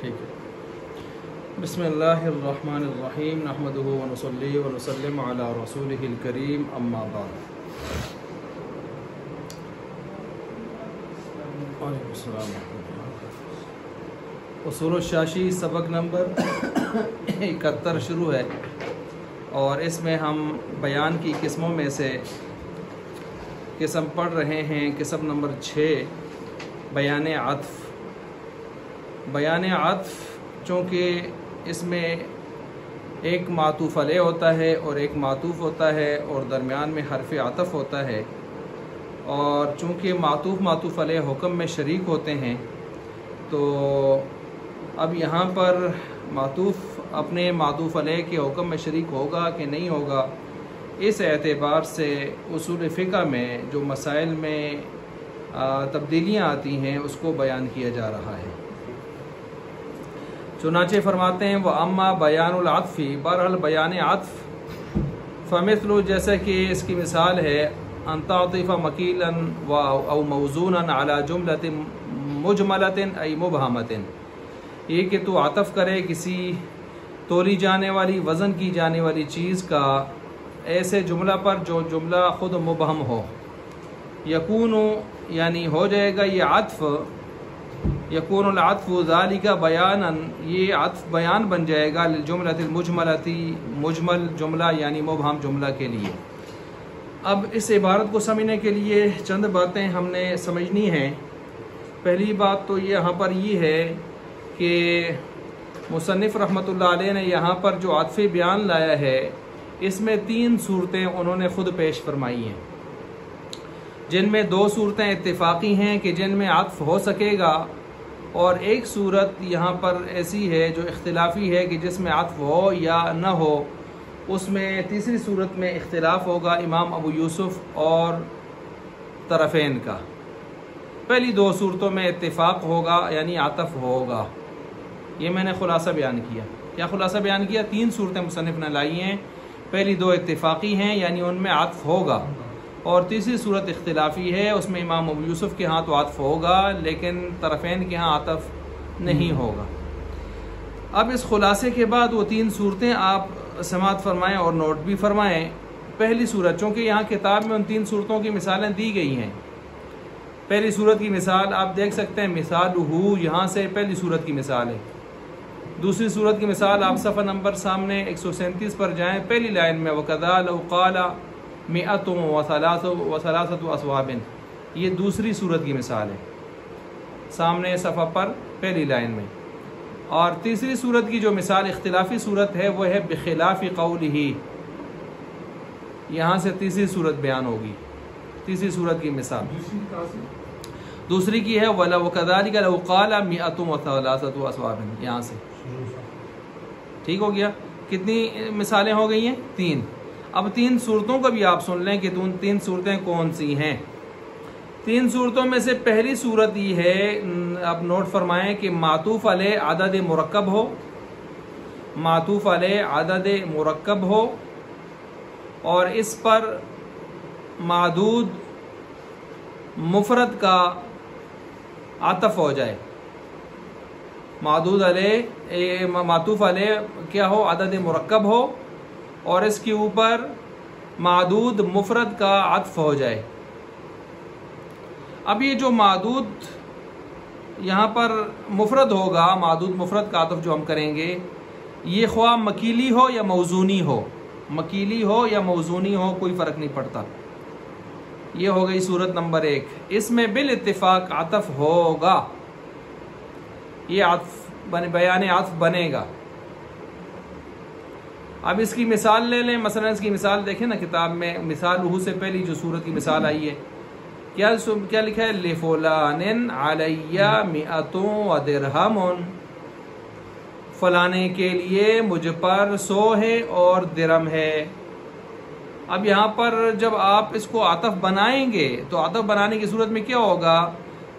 ठीक है। बिस्मिल्लाहिर्रहमानिर्रहीम नहमदुहु व नुसल्ली व नुसल्लिम अला रसूलिहिल करीम अम्मा बाद। उसूल शाशी सबक नंबर 71 शुरू है और इसमें हम बयान की किस्मों में से किस्म पढ़ रहे हैं। किस्म नंबर 6 बयान आत्फ़। बयान आत्फ़ चूँकि इसमें एक मातूफ़ अलैह होता है और एक मातूफ़ होता है और दरमियान में हर्फ़ आतफ़ होता है, और चूँकि मातूफ़ अलैह हुक्म में शरीक होते हैं, तो अब यहाँ पर मातूफ़ अपने मातूफ़ अलैह के हुक्म में शरीक होगा कि नहीं होगा, इस एतबार से उसूल फ़िक़्ह में जो मसाइल में तब्दीलियाँ आती हैं उसको बयान किया जा रहा है। चुनाचे फरमाते हैं वह अम्मा बयानुल आत्फ़ी, बहरहाल बयान आत्फ़ फ़मिस्लु, जैसे कि इसकी मिसाल है अंतातिफ़ मकीलन व औ मौज़ूनन अला जुमलतिन मुजमलतिन ऐ मुबहमतिन, ये कि तू आतफ़ करे किसी तोली जाने वाली वज़न की जाने वाली चीज़ का ऐसे जुमला पर जो जुमला ख़ुद मुबहम हो। यकूनु यानी हो जाएगा ये आत्फ़, यकूनुल आत्फ़ु ज़ालिका बयानन, ये आत्फ़ बयान बन जाएगा जुमलतिल मुजमलती, मुजमल जुमला यानी मुबहम जुमला के लिए। अब इस इबारत को समझने के लिए चंद बातें हमने समझनी हैं। पहली बात तो यहाँ पर ये है कि मुसन्निफ़ रहमतुल्लाह अलैह ने यहाँ पर जो आत्फ़ी बयान लाया है इसमें 3 सूरतें उन्होंने ख़ुद पेश फरमाई हैं, जिनमें 2 सूरतें इत्तिफ़ाक़ी हैं कि जिनमें आत्फ़ हो सकेगा, और एक सूरत यहाँ पर ऐसी है जो इख्तिलाफ़ी है कि जिसमें आत्फ़ हो या न हो। उसमें तीसरी सूरत में इख्तिलाफ़ होगा इमाम अबू यूसुफ़ और तरफ़ैन का। पहली 2 सूरतों में इत्तिफ़ाक़ होगा यानी आतफ़ होगा। ये मैंने ख़ुलासा बयान किया। क्या ख़ुलासा बयान किया? 3 सूरतें मुसन्निफ़ ने लाई हैं, पहली 2 इत्तिफ़ाक़ी हैं यानी उनमें आतफ़ होगा, और तीसरी सूरत इख्तिलाफ़ी है, उसमें इमाम अबू यूसुफ़ के यहाँ तो आतफ़ होगा लेकिन तरफ़ैन के यहाँ आतफ़ नहीं होगा। अब इस ख़ुलासे के बाद वो 3 सूरतें आप समाअत फरमाएँ और नोट भी फरमाएँ। पहली सूरत, चूँकि यहाँ किताब में उन 3 सूरतों की मिसालें दी गई हैं। पहली सूरत की मिसाल आप देख सकते हैं, मिसालुहु, यहाँ से पहली सूरत की मिसाल है। दूसरी सूरत की मिसाल आप सफ़ा नंबर सामने 137 पर जाएँ, पहली लाइन में वकदा लौ क़ाला मिअतुन व सलासतु अस्वाबिन, ये दूसरी सूरत की मिसाल है सामने सफ़ा पर पहली लाइन में। और तीसरी सूरत की जो मिसाल इख्तिलाफ़ी सूरत है वह है बिखिलाफ़ि क़ौलिही, यहाँ से तीसरी सूरत बयान होगी। तीसरी सूरत की मिसाल दूसरी की है वला वकदालिका लौ क़ाला मिअतुन व सलासतु अस्वाबिन, यहाँ से ठीक हो गया। कितनी मिसालें हो गई हैं? 3। अब 3 सूरतों को भी आप सुन लें कि 3 सूरतें कौन सी हैं। 3 सूरतों में से पहली सूरत ये है, आप नोट फरमाएं कि मातूफ़ अलैह आदद मुरक्कब हो, मातूफ़ अलैह आदद मुरक्कब हो और इस पर मादूद मुफरद का आतफ़ हो जाए। मादूद अलैह मातूफ़ अलैह क्या हो? आदद मुरक्कब हो और इसके ऊपर मादूद मुफरद का आत्फ़ हो जाए। अब ये जो मादूद यहाँ पर मुफरद होगा, मादूद मुफरद का आत्फ़ जो हम करेंगे, ये ख्वाह मकीली हो या मौज़ूनी हो, मकीली हो या मौज़ूनी हो, कोई फ़र्क नहीं पड़ता। ये हो गई सूरत नंबर 1। इसमें बिल इत्तिफ़ाक़ आतफ़ होगा, ये आत्फ़ बयान आत्फ़ बनेगा। अब इसकी मिसाल ले लें, मसलन इसकी मिसाल देखें ना किताब में, मिसालुहु से पहली जो सूरत की मिसाल आई है, क्या लिखा है? लिफुलानिन अलैया मिअतुन व दिरहमुन, फलाने के लिए मुझ पर 100 है और दिरहम है। अब यहाँ पर जब आप इसको आतफ़ बनाएंगे तो आतफ़ बनाने की सूरत में क्या होगा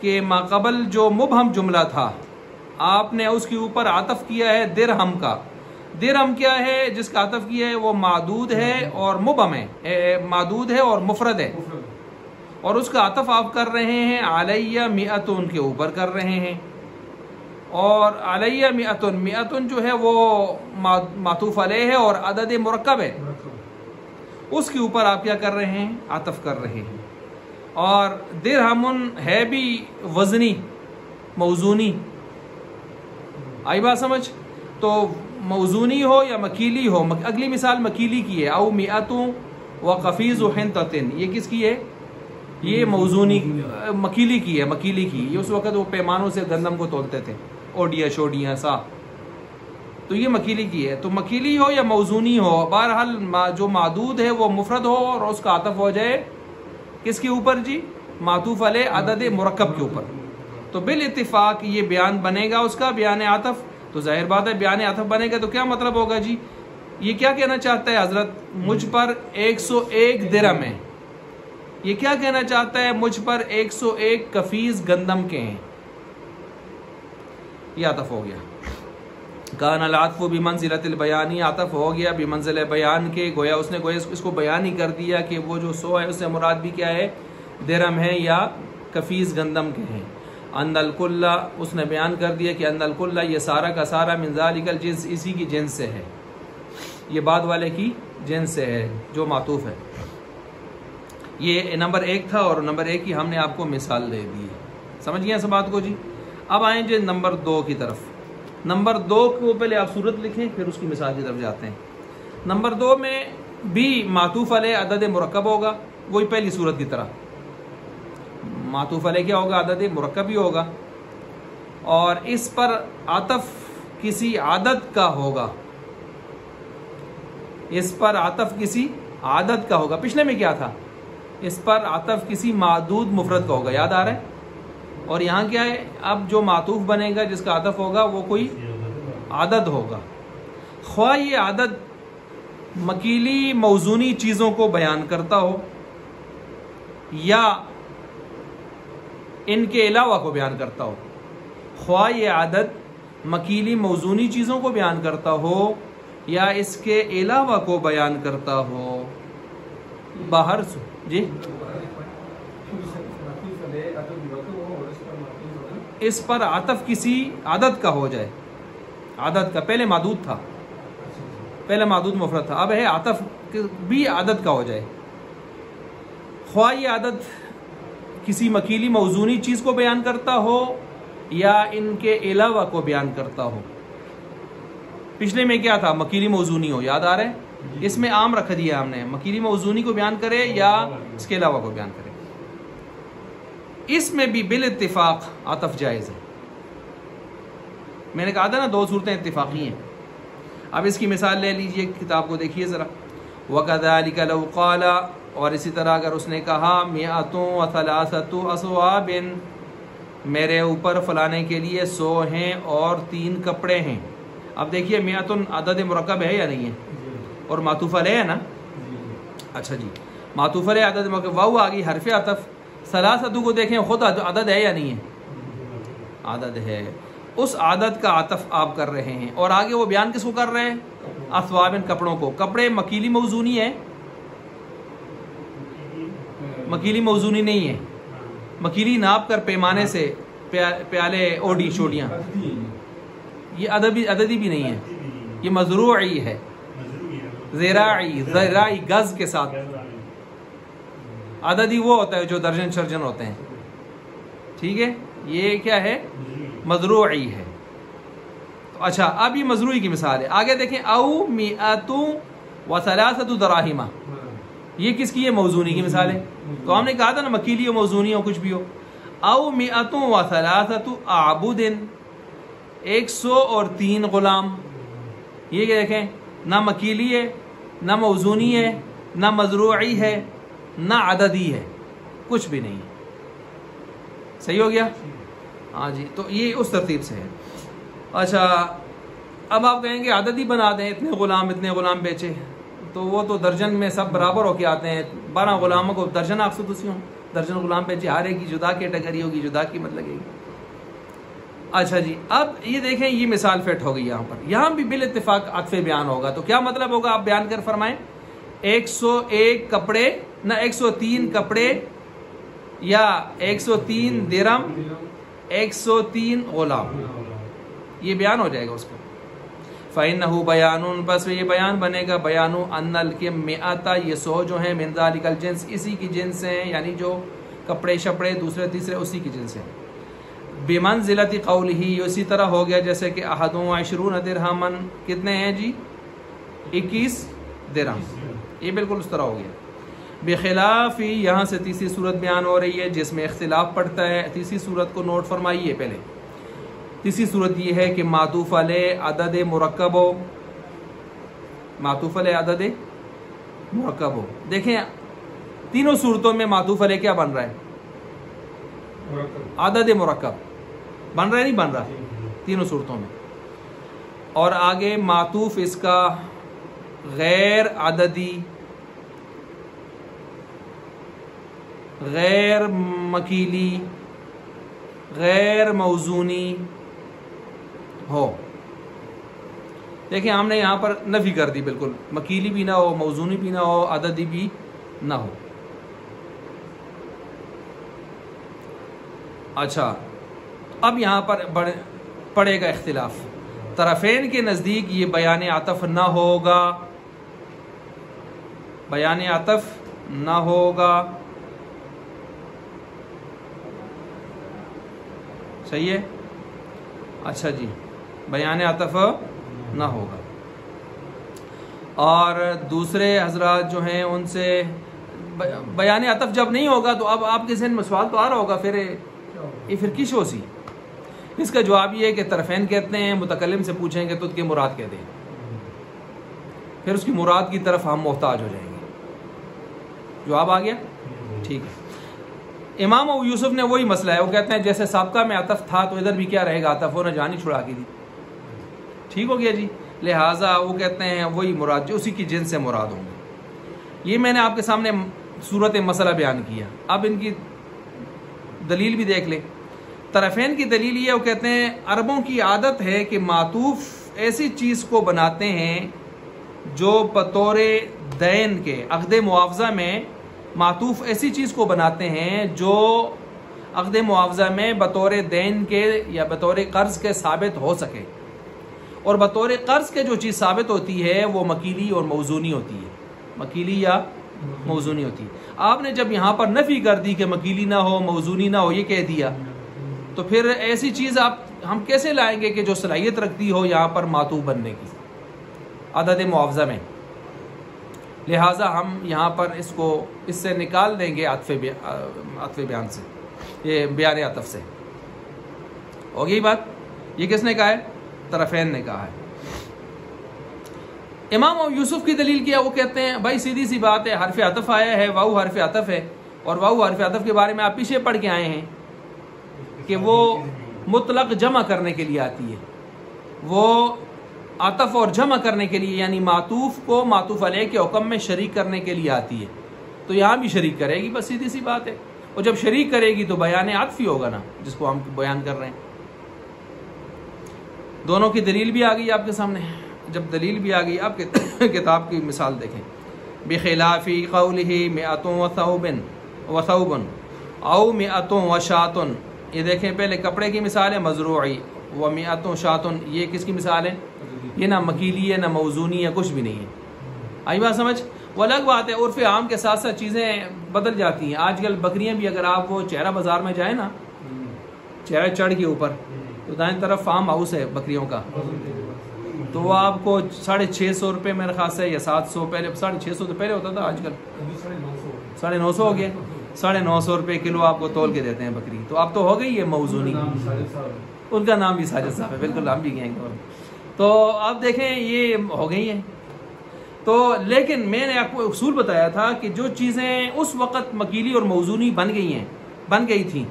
कि माक़बल जो मुबहम जुमला था आपने उसके ऊपर आतफ़ किया है दिरहम का। दिरहम क्या है? जिसका आतफ़ किया है वो मादूद है और मुबहम है, मादूद है और मुफरद है, और उसका आतफ़ आप कर रहे हैं अलैया मिअतुन के ऊपर कर रहे हैं। और अलैया मिअतुन, मिअतुन जो है वो मातूफ अलैह है और अदद मुरक्कब है, उसके ऊपर आप क्या कर रहे हैं, आतफ कर रहे हैं। और दिरहमुन है भी वजनी मौजूनी, आई बात समझ। तो मौजूनी हो या मकीली हो, अगली मिसाल मकीली की है, औ मिअतु व कफीज़ हिंततिन, ये किसकी है, ये मौजूनी मकीली की है, मकीली की। ये उस वक़्त वो पैमानों से गंदम को तोलते थे, ओडिया शोडियाँ सा, तो ये मकीली की है। तो मकीली हो या मौजूनी हो, बहरहाल जो मादूद है वो मुफरद हो और उसका आतफ हो जाए किसके ऊपर जी, मातूफ अलैह अदद मुरक्कब के ऊपर। तो बिल इत्तिफाक ये बयान बनेगा उसका, बयान आतफ। तो जाहिर बात है बयान आतफ बनेगा तो क्या मतलब होगा जी, ये क्या कहना चाहता है हजरत, मुझ पर 101 दिरहम है। ये क्या कहना चाहता है, मुझ पर 101 कफीज गंदम के हैं, ये आतफ हो गया। कान अल-आत्फ़ु बिमंज़िलतिल बयानी, आतफ हो गया बिमंज़िल बयान के, गोया उसने इसको बयान ही कर दिया कि वो जो 100 है उससे मुराद भी क्या है, दिरहम है या कफीज गंदम के हैं। अन्नल कुल्ला, उसने बयान कर दिया कि अन्नल कुल्ला, ये सारा का सारा मिन ज़ालिकल जिन्स, इसी की जिन्स से है, ये बाद वाले की जिन्स से है जो मातूफ है। ये नंबर 1 था और नंबर 1 की हमने आपको मिसाल दे दी है, समझ गए इस बात को जी। अब आए जी नंबर 2 की तरफ। नंबर 2 को पहले आप सूरत लिखें फिर उसकी मिसाल की तरफ जाते हैं। नंबर 2 में भी मातूफ अलैह अदद मुरक्कब होगा, वही पहली सूरत की तरह। मातूफ अलैह क्या होगा, अदद मुरक्कब ही होगा, और इस पर आतफ किसी आदत का होगा, इस पर आतफ किसी आदत का होगा। पिछले में क्या था, इस पर आतफ किसी मादूद मुफरद का होगा, याद आ रहा है। और यहाँ क्या है, अब जो मातूफ बनेगा जिसका आतफ होगा वो कोई आदत होगा, ख्वाह ये आदत मकीली मौजूनी चीज़ों को बयान करता हो या इनके अलावा को बयान करता हो। ख्वाह ये आदत मकीली मौजूनी चीज़ों को बयान करता हो या इसके अलावा को बयान करता हो। बाहर जी, इस पर आतफ किसी आदत का हो जाए, आदत का, पहले मादूद था, पहले मादूद मुफरद था, अब है आतफ भी आदत का हो जाए। ख्वाह ये आदत किसी मकीली मौजूनी चीज़ को बयान करता हो या इनके अलावा को बयान करता हो। पिछले में क्या था, मकीली मौजूनी हो, याद आ रहा है। इसमें आम रख दिया हमने, मकीली मौजूनी को बयान करे या इसके अलावा को बयान करे। इसमें भी बिल इत्तिफाक आतफ जायज़ है। मैंने कहा था ना 2 सूरतें इत्तिफाकी हैं। अब इसकी मिसाल ले लीजिए, किताब को देखिए ज़रा। वकज़ालिका लौ क़ाला, और इसी तरह अगर उसने कहा मिअतु व सलासतु अस्वाबिन, मेरे ऊपर फलाने के लिए 100 हैं और 3 कपड़े हैं। अब देखिए मिअतुन अदद मुरक्कब है या नहीं है, और मातूफ अलैह है ना। अच्छा जी, मातूफ अलैह अदद मुरक्कब, वाव आ गई हरफ़े अतफ। सलासतु को देखें खुद अदद है या नहीं है, आदद है। उस आदत का आतफ आप कर रहे हैं और आगे वो बयान किसको कर रहे हैं, अस्वाबिन, कपड़ों को। कपड़े मकीली मौजूनी है, मकीली मौजूनी नहीं है, मकीली नाप कर पैमाने से प्याले ओडी शोडियाँ, ये अददी भी नहीं है, ये मजरूई है, ज़राई गज के साथ। अददी वो होता है जो दर्जन सर्जन होते हैं, ठीक है, ये क्या है, मजरूई है। तो अच्छा, अब ये मजरूई की मिसाल है। आगे देखें, औ मिअतु व सलासतु दराहिमा, ये किसकी है, मौजूनी की मिसाल है। तो हमने कहा था ना मकीली हो मौजूनी हो कुछ भी हो। औ मिअतु व सलासतु आबुदिन, 103 गुलाम। ये देखें, ना मकीली है, ना मौजूनी है, ना मजरूई है, ना अददी है, कुछ भी नहीं। सही हो गया, हाँ जी। तो ये उस तरतीब से है। अच्छा, अब आप कहेंगे अददी बना दें, इतने गुलाम बेचे, तो वो तो दर्जन में सब बराबर होके आते हैं। 12 गुलामों को दर्जन 800 दर्जन गुलाम बेचे, हर एक की जुदा कैटेगरी होगी, जुदा कीमत लगेगी। अच्छा जी, अब ये देखें, ये मिसाल फिट हो गई यहाँ पर। यहाँ भी बिल इत्तिफाक अतफ़े बयान होगा। तो क्या मतलब होगा, आप बयान कर फरमाएं। 101 कपड़े, ना 103 कपड़े या 103 दिरहम, 103 गुलाम। ये बयान हो जाएगा उसका। फ़इन्नहु बयानुन, बस ये बयान बनेगा, बयानु अन्नल के मिअता, ये 100 जो हैं, मिन ज़ालिकल जिन्स, इसी की जिन्स हैं, यानी जो कपड़े शपड़े दूसरे तीसरे उसी की जिन्स हैं। बिमंज़िलति क़ौलिही, इसी तरह हो गया जैसे कि अहदुन व इशरून दिरहमन, कितने हैं जी? 21 दिरहम, ये बिल्कुल उस तरह हो गया। बेखिलाफ़ी, यहाँ से तीसरी सूरत बयान हो रही है जिसमें इख्तिलाफ पड़ता है। तीसरी सूरत को नोट फरमाइए पहले। तीसरी सूरत ये है कि मातूफ़ अलैहि अदद मुरक्कब हो, मातूफ़ अलैहि अदद मुरक्कब हो। देखें तीनों सूरतों में मातूफ़ अलैहि क्या बन रहा है? अदद मुरक्कब बन रहा है, नहीं बन रहा तीनों सूरतों में। और आगे मातूफ़ इसका गैर अददी, गैर मकीली, गैर मौजूनी हो। देखिए हमने यहाँ पर नफ़ी कर दी, बिल्कुल मकीली भी ना हो, मौजूनी भी ना हो, अददी भी ना हो। अच्छा, अब यहाँ पर पड़ेगा इख्तिलाफ। तरफ़ैन के नज़दीक ये बयान आतफ़ ना होगा, बयान आतफ़ ना होगा, सही है। अच्छा जी, बयान आतफ़ ना होगा। और दूसरे हजरात जो हैं उनसे बयान आतफ़ जब नहीं होगा तो अब आपके ज़हन में सवाल तो आ रहा होगा, फिर ये फिर किस हो सी? इसका जवाब ये है कि तरफ़ैन कहते हैं मुतकल्लिम से पूछेंगे तो उसकी मुराद कह दें, फिर उसकी मुराद की तरफ हम मोहताज हो जाएंगे। जवाब आ गया? ठीक है। इमाम अबू यूसुफ ने वही मसला है, वो कहते हैं जैसे साबका में आतफ़ था तो इधर भी क्या रहेगा आतफ़, वो ने जान ही छुड़ा की दी। ठीक हो गया जी। लिहाजा वो कहते हैं वही मुराद जो उसी की जिन्स से मुराद होंगे। ये मैंने आपके सामने सूरत मसला बयान किया। अब इनकी दलील भी देख लें। तरफ़ैन की दलील ये, वो कहते हैं अरबों की आदत है कि मातूफ़ ऐसी चीज़ को बनाते हैं जो बतौर दैन के अक़द मुआवज़ा में, मातूफ़ ऐसी चीज़ को बनाते हैं जो अक़द मुआवज़ा में बतौर दैन के या बतौर कर्ज़ के साबित हो सके। और बतौर कर्ज़ के जो चीज़ साबित होती है वो मकीली और मौजूनी होती है, मकीली या मौजूनी होती है। आपने जब यहाँ पर नफ़ी कर दी कि मकीली ना हो, मौजूनी ना हो, ये कह दिया, तो फिर ऐसी चीज़ हम कैसे लाएंगे कि जो सलाहियत रखती हो यहाँ पर मातूफ़ बनने की अदद मुआवज़ा में। लिहाजा हम यहाँ पर इससे निकाल देंगे आतफ़ बयान से, ये बयान आतफ़ से। हो गई बात। ये किसने कहा है? तरफ़ैन ने कहा है। इमाम अबू यूसुफ की दलील किया, वो कहते हैं भाई सीधी सी बात है, हर्फ़ अतफ़ आया है, वाऊ हर्फ़ अतफ़ है, और वाऊ हर्फ़ अतफ़ के बारे में आप पीछे पढ़ के आए हैं कि वो मुतलक जमा करने के लिए आती है, वो आतफ़ और जमा करने के लिए, यानी मातूफ़ को मातूफ़ अलैहि के हुक्म में शरीक करने के लिए आती है। तो यहाँ भी शरीक करेगी, बस सीधी सी बात है। और जब शरीक करेगी तो बयान आतफ़ी होगा ना, जिसको हम बयान कर रहे हैं। दोनों की दलील भी आ गई आपके सामने। जब दलील भी आ गई, आप किताब की मिसाल देखें। बिखिलाफ़ी क़ौलिही मिअतुन व सौबन औ मिअतुन व शातुन, ये देखें पहले कपड़े की मिसाल है मज़रूई, व मिअतुन शातुन, ये किसकी मिसाल है? ये ना मकीली है ना मौजूनी है, कुछ भी नहीं है। आई बात समझ? वो अलग बात है, उर्फ़ आम के साथ साथ चीज़ें बदल जाती हैं। आजकल बकरियां भी, अगर आप वो चेहरा बाज़ार में जाए ना, चेहरा चढ़ के ऊपर, तो दाएं तरफ फार्म हाउस है बकरियों का, तो वो आपको 650 रुपये मेरे ख्याल से या 700, पहले 650 तो पहले होता था, आजकल 950 हो गया। 950 रुपये किलो आपको तोल के देते हैं बकरी। तो अब तो हो गई है मौजूनी, उनका नाम भी साजिद साहब है, बिल्कुल हम भी गए। तो अब देखें ये हो गई हैं। तो लेकिन मैंने आपको उसूल बताया था कि जो चीज़ें उस वक़्त मकीली और मौजूनी बन गई थी,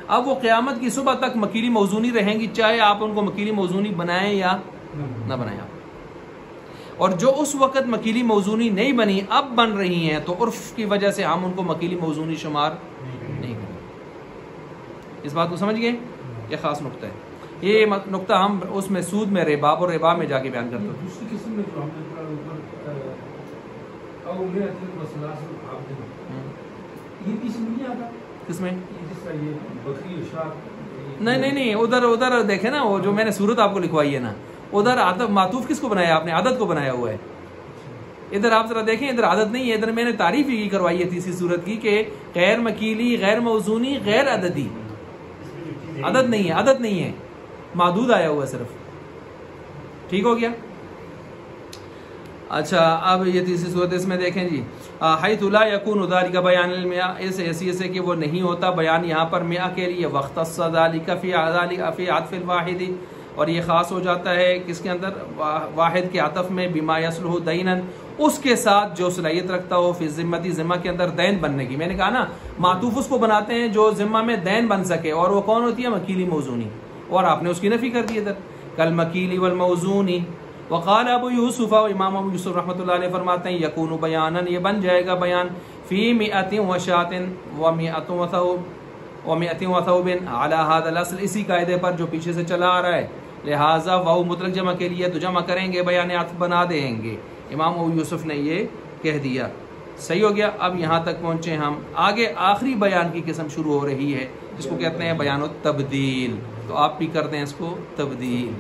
अब वो क़यामत की सुबह तक मकीली मौजूनी रहेंगी, चाहे आप उनको मकीली मौजूनी बनाएं या ना बनाएं आप। और जो उस वक़्त मकीली मौजूनी नहीं बनी, अब बन रही हैं, तो उर्फ़ की वजह से हम उनको मकीली मौजूनी शुमार नहीं करेंगे। इस बात को समझ गए? ये ख़ास नुक्ता है। ये नुक्ता हम उसमें सूद में रिबाब और रिबा में जाके बयान करते हैं। किसमें? नहीं, उधर उधर देखे ना, वो जो मैंने सूरत आपको लिखवाई है ना, उधर आदत मातूफ किसको बनाया आपने? आदत को बनाया हुआ है। इधर आप जरा देखें, इधर आदत नहीं है, इधर मैंने तारीफ ही करवाई है तीसरी सूरत की कि गैर मकीली, गैर मौजूनी, गैर अददी। आदत नहीं है, आदत नहीं है, मादूद आया हुआ सिर्फ। ठीक हो गया। अच्छा, अब ये तीसरी सूरत इसमें देखें जी, हैतुला यकून उदारी का बयान मिया, इस हैसियत से कि वो नहीं होता बयान यहाँ पर मिया के लिए, वक्त फ़ी आतफ़िल वाहिदी, और ये ख़ास हो जाता है किसके अंदर? वाहिद के आतफ में, बिमा यसलुहु दैनन, उसके साथ जो सलाहियत रखता हो, फिर ज़िम्मती, ज़िम्मा के अंदर दैन बनने की। मैंने कहा ना, मातूफ उसको बनाते हैं जो ज़िम्मा में दैन बन सके, और वो कौन होती है? मकीली मौजूनी, और आपने उसकी नफ़ी कर दी इधर, कल मकीली वल मौजूनी। वक़ाल अबू यूसुफ़, इमाम अबू यूसुफ़ रहमतुल्लाह अलैह फरमाते हैं, यकूनु बयानन, ये बन जाएगा बयान, फ़ी मिअतिन व शातिन व मिअतुन व थौबिन अला हाज़ल अस्ल, इसी कायदे पर जो पीछे से चला आ रहा है। लिहाजा वाउ मुतलक जमा के लिए तो जमा करेंगे, बयान आतफ़ बना देंगे। इमाम अबू यूसुफ़ ने ये कह दिया। सही हो गया। अब यहाँ तक पहुँचे हम, आगे आखिरी बयान की किस्म शुरू हो रही है, जिसको कहते हैं बयान तब्दील। तो आप भी कर दें इसको तब्दील।